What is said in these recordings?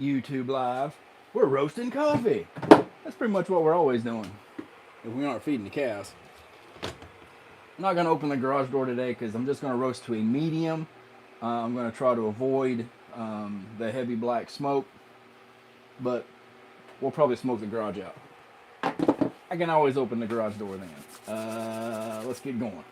YouTube Live. We're roasting coffee. That's pretty much what we're always doing if we aren't feeding the cows. I'm not going to open the garage door today because I'm just going to roast to a medium. I'm going to try to avoid the heavy black smoke, but we'll probably smoke the garage out. I can always open the garage door then. Let's get going.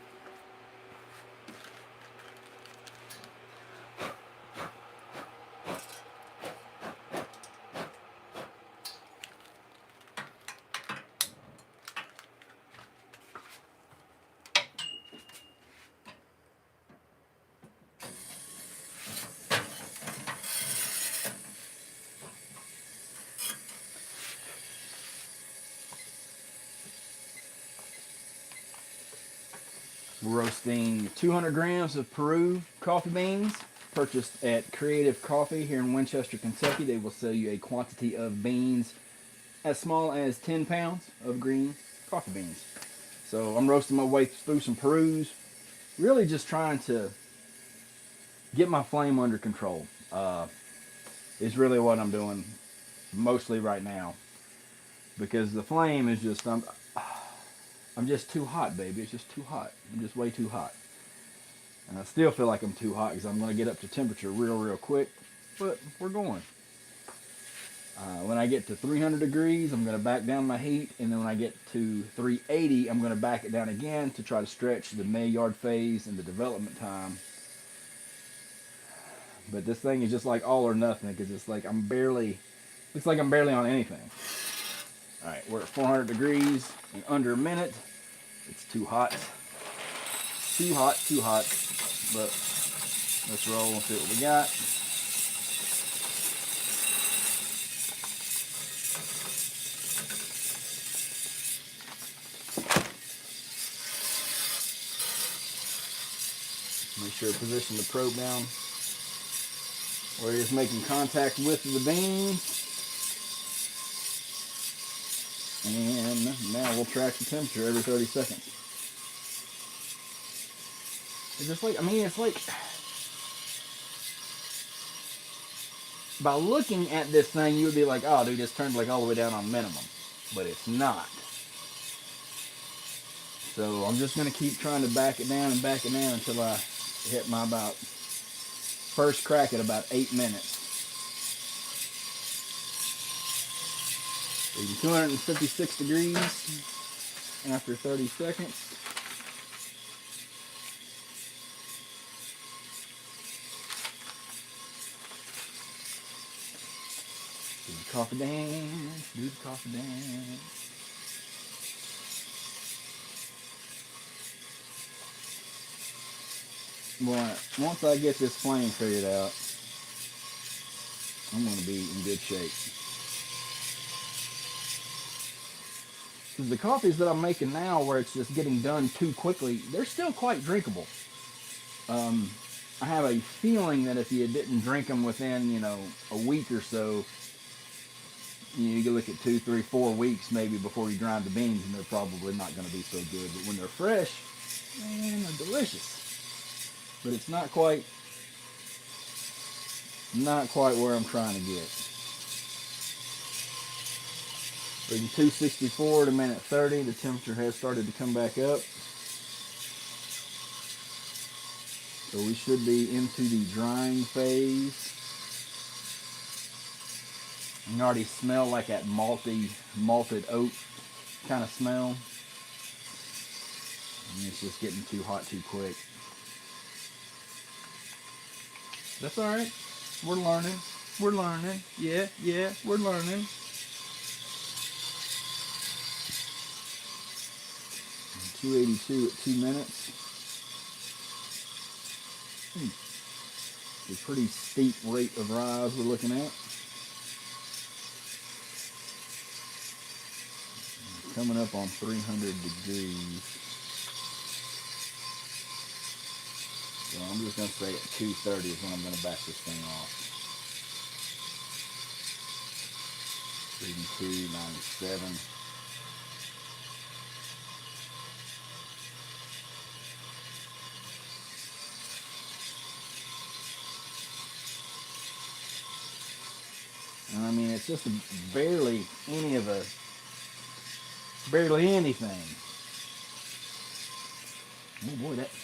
We're roasting 200 grams of Peru coffee beans purchased at Creative Coffee here in Winchester, Kentucky. They will sell you a quantity of beans as small as 10 pounds of green coffee beans. So I'm roasting my way through some Perus, really just trying to get my flame under control. Is really what I'm doing mostly right now, because the flame is just I'm just too hot, baby. It's just too hot. I'm just way too hot. And I still feel like I'm too hot because I'm going to get up to temperature real quick. But we're going. When I get to 300 degrees, I'm going to back down my heat. And then when I get to 380, I'm going to back it down again to try to stretch the Maillard phase and the development time. But this thing is just like all or nothing, because it's like I'm barely on anything. All right, we're at 400 degrees in under a minute. It's too hot. Too hot. But let's roll and see what we got. Make sure to position the probe down where it is making contact with the beans. And now we'll track the temperature every 30 seconds. It's just like, it's like, by looking at this thing, you would be like, oh, dude, it's turned like all the way down on minimum. But it's not. So I'm just going to keep trying to back it down until I hit my about first crack at about 8 minutes. 256 degrees after 30 seconds. Do the coffee dance. Boy, once I get this flame figured out, I'm going to be in good shape. Because the coffees that I'm making now, where it's just getting done too quickly, they're still quite drinkable. I have a feeling that if you didn't drink them within, a week or so, you can look at 2, 3, 4 weeks maybe before you grind the beans, and they're probably not going to be so good. But when they're fresh, man, they're delicious. But it's not quite where I'm trying to get. Reading 264 to minute 30. The temperature has started to come back up. So we should be into the drying phase. You can already smell like that malted oat kind of smell. And it's just getting too hot too quick. That's alright. We're learning. Yeah, we're learning. 282 at 2 minutes. It's a pretty steep rate of rise we're looking at. Coming up on 300 degrees. So I'm just going to say at 230 is when I'm going to back this thing off. Reading 297. And I mean, it's just barely barely anything. Oh boy, that's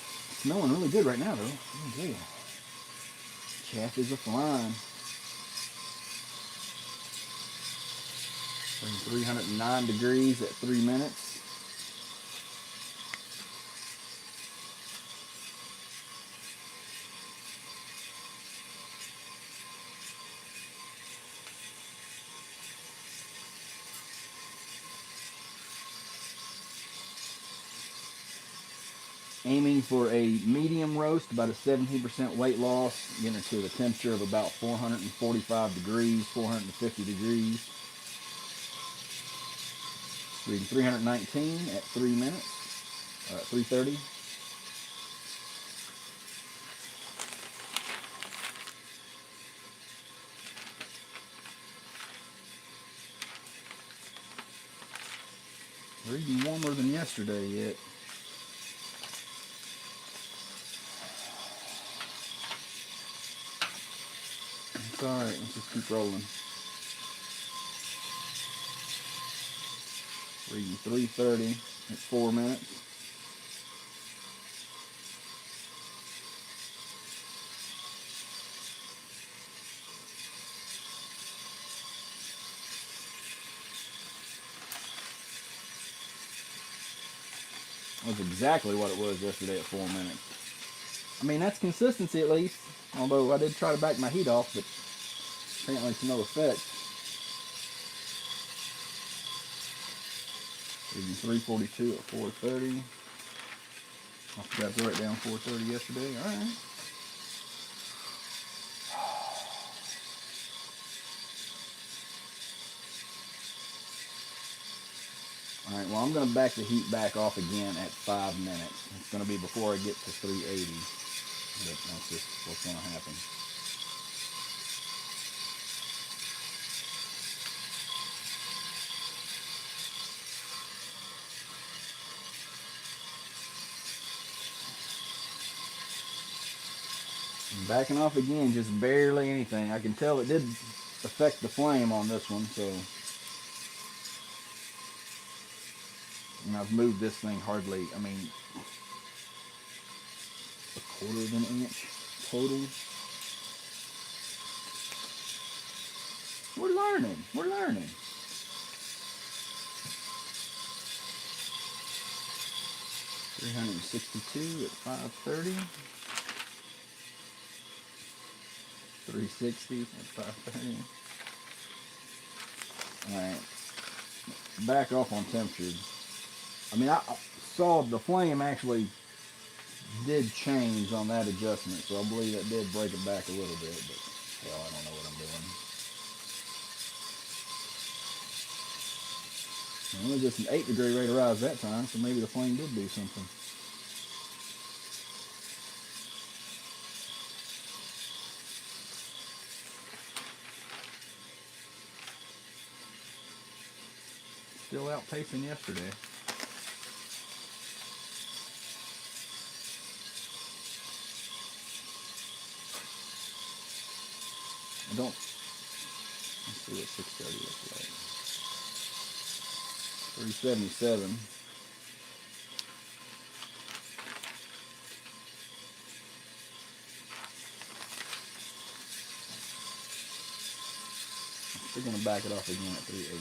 smelling really good right now, though. Oh boy, chaff is a flying. 309 degrees at 3 minutes. Aiming for a medium roast, about a 17% weight loss, getting it to the temperature of about 445 degrees, 450 degrees. Reading 319 at 3 minutes, 3:30. Reading warmer than yesterday yet. It's alright, let's just keep rolling. Reading 3:30 at 4 minutes. That was exactly what it was yesterday at 4 minutes. I mean, that's consistency at least. Although I did try to back my heat off, but apparently to no effect. Reading 3:42 at 4:30. I forgot to write down 4:30 yesterday. Alright. Alright, well, I'm going to back the heat back off again at 5 minutes. It's going to be before I get to 380. But that's just what's going to happen. I'm backing off again, just barely anything. I can tell it did affect the flame on this one, so. And I've moved this thing hardly, I mean, a quarter of an inch total. We're learning. We're learning. $362 at 5:30. 360 at 5:30. Alright. Back off on temperature. I mean, I saw the flame actually did change on that adjustment, so I believe that did break it back a little bit, but hell, I don't know what I'm doing. It was just an 8-degree rate of rise that time, so maybe the flame did do something. Still outpacing yesterday. I don't. Let's see what 630 looks like. 377. We're going to back it off again at 380.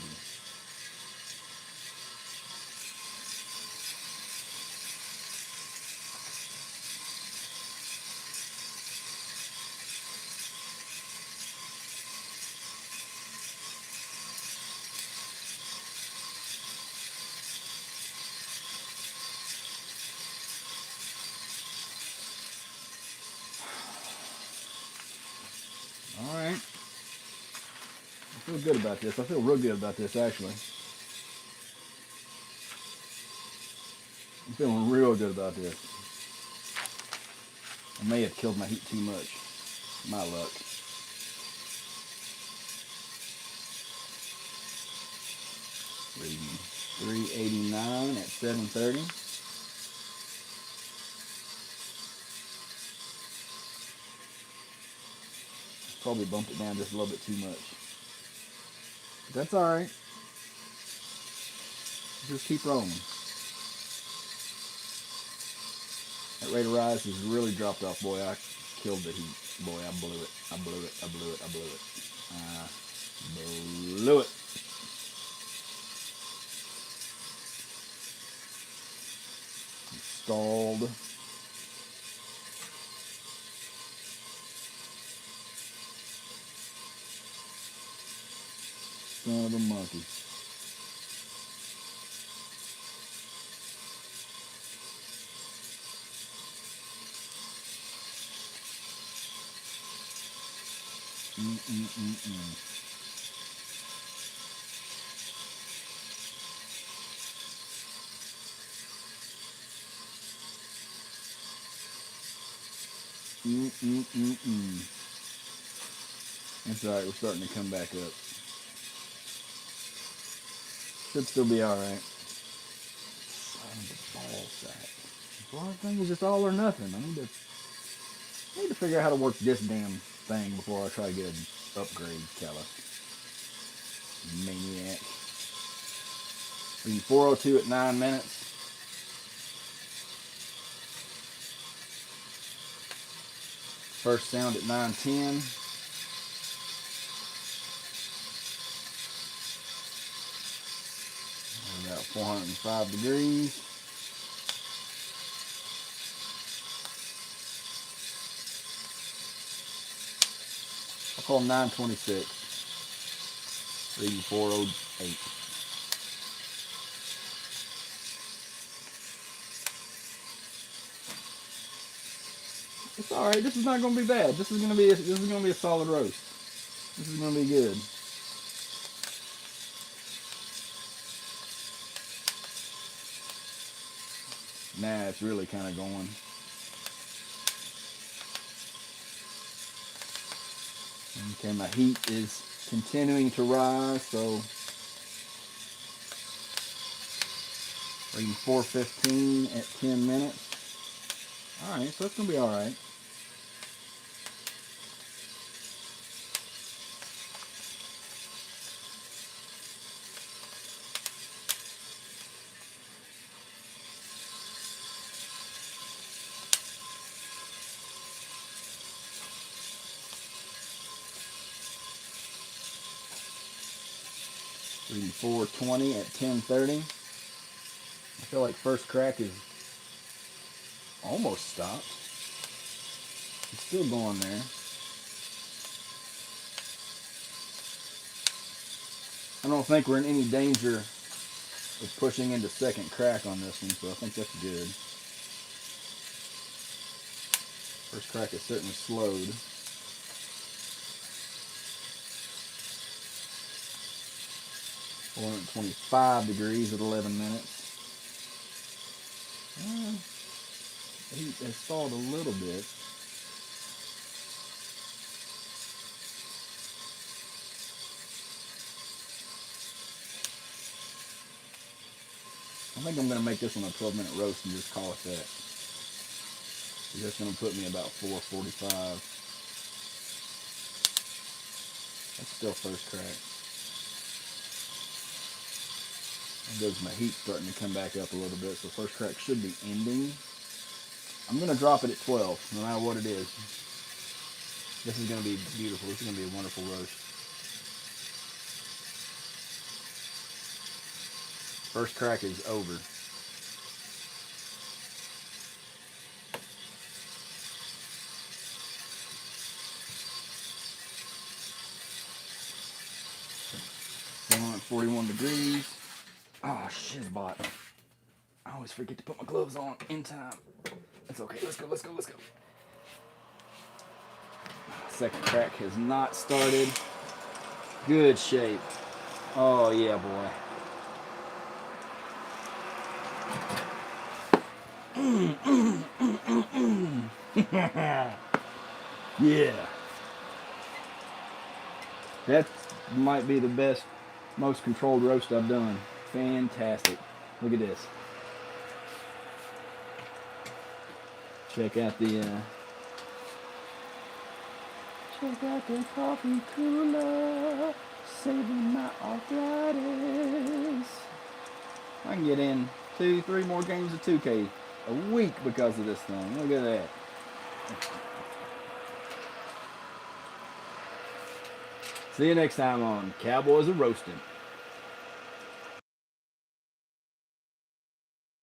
Alright. I feel good about this. I feel real good about this, actually. I'm feeling real good about this. I may have killed my heat too much. My luck. Reading 389 at 7:30. Probably bumped it down just a little bit too much. That's all right. Just keep rolling. That rate of rise has really dropped off. Boy, I killed the heat. Boy, I blew it. I blew it. I blew it. I blew it. I blew it. Stalled. Son of a monkey. That's alright, we're starting to come back up. Should still be alright. Son of a ball sack. Well, I think it's just all or nothing. I need to figure out how to work this damn thing before I try to get an upgrade, Callus. Maniac. Reading 402 at 9 minutes. First sound at 9:10. About 405 degrees. I'll call 9:26. Reading 408. It's all right. This is not going to be bad. This is going to be a solid roast. This is going to be good. Now it's really kind of going. Okay, my heat is continuing to rise, so reading 415 at 10 minutes. All right, so that's going to be all right. Reading 420 at 10:30. I feel like first crack is almost stopped. It's still going there. I don't think we're in any danger of pushing into second crack on this one, so I think that's good. First crack is certainly slowed. We're at 25 degrees at 11 minutes. The heat has stalled a little bit. I think I'm going to make this one a 12-minute roast and just call it that. That's going to put me about 4:45. That's still first crack. There goes my heat starting to come back up a little bit, so first crack should be ending. I'm going to drop it at 12, no matter what it is. This is going to be beautiful. This is going to be a wonderful roast. First crack is over. On at 41 degrees. Oh, shizbot. I always forget to put my gloves on in time. It's okay. Let's go, let's go, let's go. Second crack has not started. Good shape. Oh, yeah, boy. Yeah. That might be the best, most controlled roast I've done. Fantastic. Look at this. Check out the coffee cooler. Saving my my arthritis. I can get in 2-3 more games of 2K a week because of this thing. Look at that. See you next time on Cowboys of Roasting.